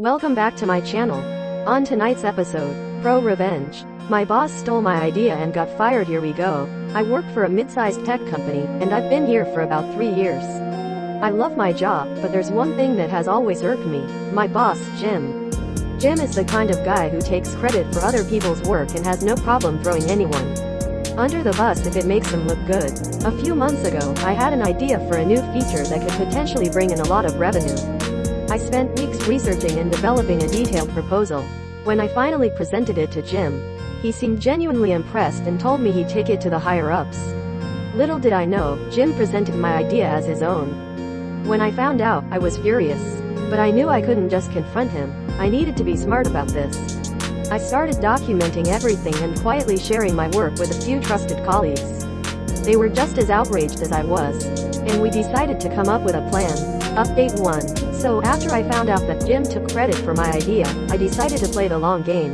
Welcome back to my channel. On tonight's episode, ProRevenge. My boss stole my idea and got fired. Here we go. I work for a mid-sized tech company, and I've been here for about 3 years. I love my job, but there's one thing that has always irked me. My boss, Jim. Jim is the kind of guy who takes credit for other people's work and has no problem throwing anyone under the bus if it makes them look good. A few months ago, I had an idea for a new feature that could potentially bring in a lot of revenue. I spent weeks researching and developing a detailed proposal. When I finally presented it to Jim, he seemed genuinely impressed and told me he'd take it to the higher-ups. Little did I know, Jim presented my idea as his own. When I found out, I was furious. But I knew I couldn't just confront him. I needed to be smart about this. I started documenting everything and quietly sharing my work with a few trusted colleagues. They were just as outraged as I was, and we decided to come up with a plan. Update 1. So, after I found out that Jim took credit for my idea, I decided to play the long game.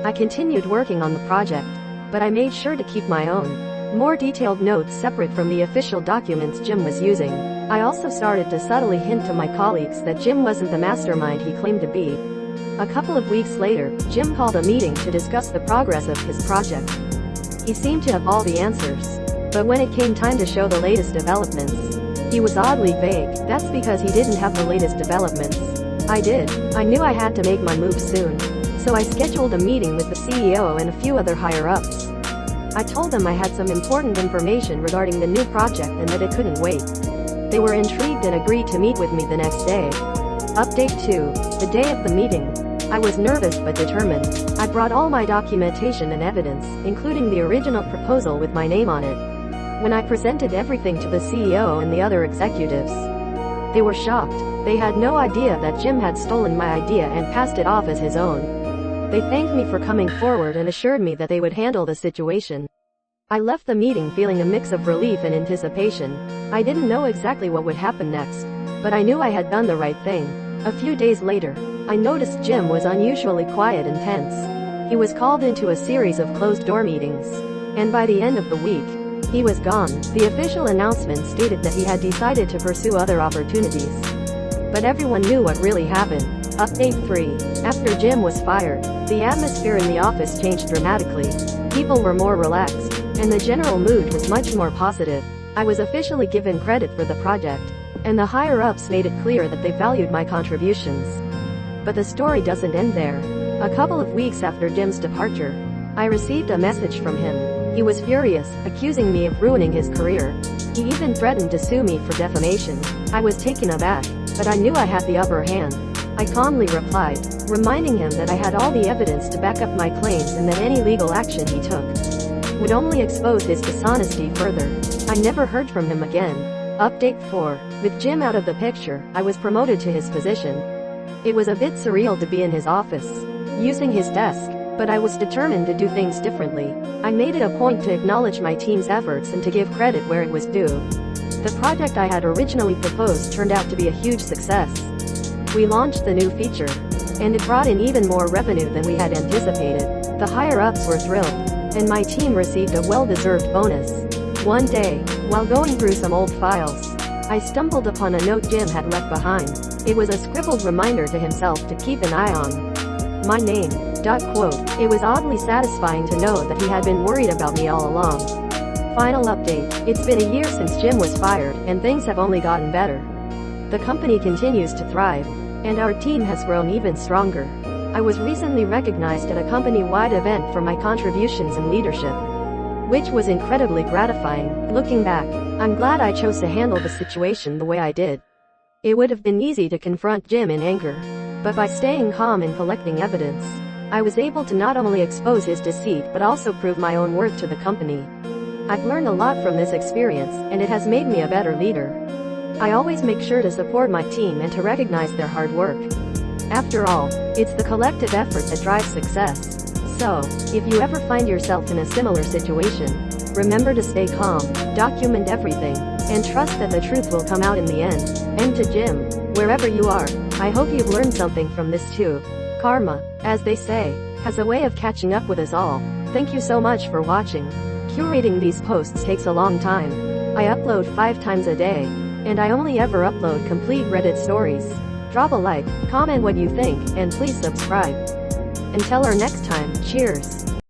I continued working on the project, but I made sure to keep my own, more detailed notes separate from the official documents Jim was using. I also started to subtly hint to my colleagues that Jim wasn't the mastermind he claimed to be. A couple of weeks later, Jim called a meeting to discuss the progress of his project. He seemed to have all the answers, but when it came time to show the latest developments, he was oddly vague. That's because he didn't have the latest developments. I did. I knew I had to make my move soon. So I scheduled a meeting with the CEO and a few other higher-ups. I told them I had some important information regarding the new project and that it couldn't wait. They were intrigued and agreed to meet with me the next day. Update 2. The day of the meeting. I was nervous but determined. I brought all my documentation and evidence, including the original proposal with my name on it. When I presented everything to the CEO and the other executives, they were shocked. They had no idea that Jim had stolen my idea and passed it off as his own. They thanked me for coming forward and assured me that they would handle the situation. I left the meeting feeling a mix of relief and anticipation. I didn't know exactly what would happen next, but I knew I had done the right thing. A few days later, I noticed Jim was unusually quiet and tense. He was called into a series of closed-door meetings, and by the end of the week, he was gone. The official announcement stated that he had decided to pursue other opportunities. But everyone knew what really happened. Update 3. After Jim was fired, the atmosphere in the office changed dramatically. People were more relaxed, and the general mood was much more positive. I was officially given credit for the project, and the higher-ups made it clear that they valued my contributions. But the story doesn't end there. A couple of weeks after Jim's departure, I received a message from him. He was furious, accusing me of ruining his career. He even threatened to sue me for defamation. I was taken aback, but I knew I had the upper hand. I calmly replied, reminding him that I had all the evidence to back up my claims and that any legal action he took would only expose his dishonesty further. I never heard from him again. Update 4. With Jim out of the picture, I was promoted to his position. It was a bit surreal to be in his office, using his desk, but I was determined to do things differently. I made it a point to acknowledge my team's efforts and to give credit where it was due. The project I had originally proposed turned out to be a huge success. We launched the new feature, and it brought in even more revenue than we had anticipated. The higher-ups were thrilled, and my team received a well-deserved bonus. One day, while going through some old files, I stumbled upon a note Jim had left behind. It was a scribbled reminder to himself to keep an eye on my name. Quote. It was oddly satisfying to know that he had been worried about me all along. Final update. It's been a year since Jim was fired, and things have only gotten better. The company continues to thrive, and our team has grown even stronger. I was recently recognized at a company-wide event for my contributions and leadership, which was incredibly gratifying. Looking back, I'm glad I chose to handle the situation the way I did. It would have been easy to confront Jim in anger, but by staying calm and collecting evidence, I was able to not only expose his deceit but also prove my own worth to the company. I've learned a lot from this experience, and it has made me a better leader. I always make sure to support my team and to recognize their hard work. After all, it's the collective effort that drives success. So, if you ever find yourself in a similar situation, remember to stay calm, document everything, and trust that the truth will come out in the end. And to Jim, wherever you are, I hope you've learned something from this too. Karma, as they say, has a way of catching up with us all. Thank you so much for watching. Curating these posts takes a long time. I upload 5 times a day, and I only ever upload complete Reddit stories. Drop a like, comment what you think, and please subscribe. Until our next time, cheers.